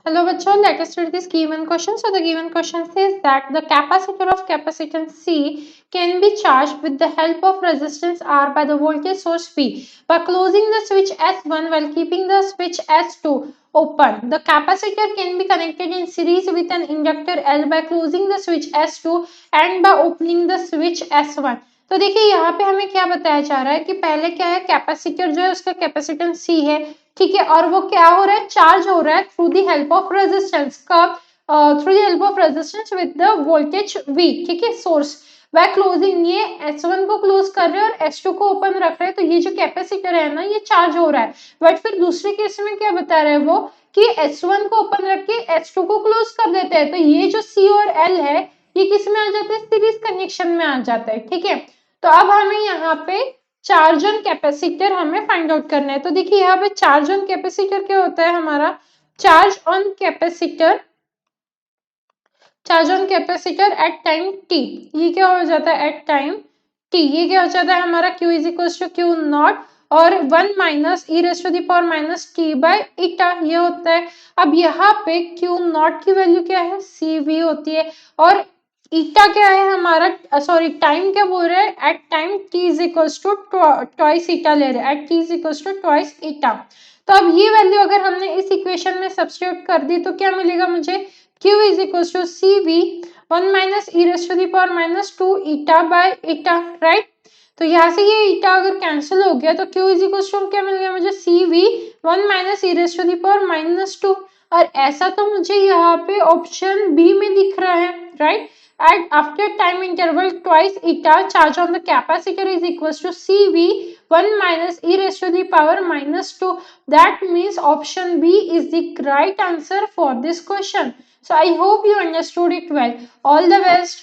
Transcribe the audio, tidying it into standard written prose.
Hello, bachcho. Let us read this given question. So, the given question says that the capacitor of capacitance C can be charged with the help of resistance R by the voltage source V by closing the switch S1 while keeping the switch S2 open. The capacitor can be connected in series with an inductor L by closing the switch S2 and by opening the switch S1. तो देखिए यहाँ पे हमें क्या बताया जा रहा है कि पहले क्या है, कैपेसिटर जो है उसका कैपेसिटेंस सी है, ठीक है, और वो क्या हो रहा है, चार्ज हो रहा है through the help of resistance का, through the help of resistance with the voltage V, ठीक है, सोर्स। वह क्लोजिंग, ये S1 को क्लोज कर रहे हैं और S2 को ओपन रख रहे हैं, तो ये जो कैपेसिटर है ना ये चार्ज हो रहा है। बट फिर दूसरे केस में क्या बता रहे हैं वो कि S1 को ओपन रख के S2 को क्लोज कर देते हैं, तो ये जो C और L है ये किस में आ जाता है, सीरीज कनेक्शन में आ जाता है, ठीक है। तो अब हमें यहाँ पे चार्ज ऑन कैपेसिटर हमें फाइंड आउट करना है। तो देखिए यहाँ पे चार्ज ऑन कैपेसिटर क्या होता है हमारा, charge on capacitor, charge on capacitor eight time T, ये क्या हो जाता है एट टाइम टी, ये क्या हो जाता है हमारा Q is equal to Q naught और 1 minus e raise to the power minus t by eta, ये होता है। अब यहाँ पे Q नॉट की वैल्यू क्या है, CV होती है, और ईटा क्या है हमारा, सॉरी टाइम क्या बोल रहे हैं, at time T is equals to twice eta ले रहे हैं, at T is equals to twice eta. तो अब ये वैल्यू अगर हमने इस इक्वेशन में सब्स्टिट्यूट कर दी तो क्या मिलेगा मुझे, Q is equals to CV 1 minus e raise to the power minus 2 eta by eta, right. तो यहाँ से ये ईटा अगर कैंसिल हो गया तो Q इज इक्वल्स टू क्या मिल गया मुझे, CV 1 minus e raise to the power minus 2, और ऐसा तो मुझे यहाँ पे ऑप्शन बी में दिख रहा है, right. At after time interval twice eta, charge on the capacitor is equals to CV 1 minus e raised to the power minus 2. That means option B is the right answer for this question. So I hope you understood it well. All the best.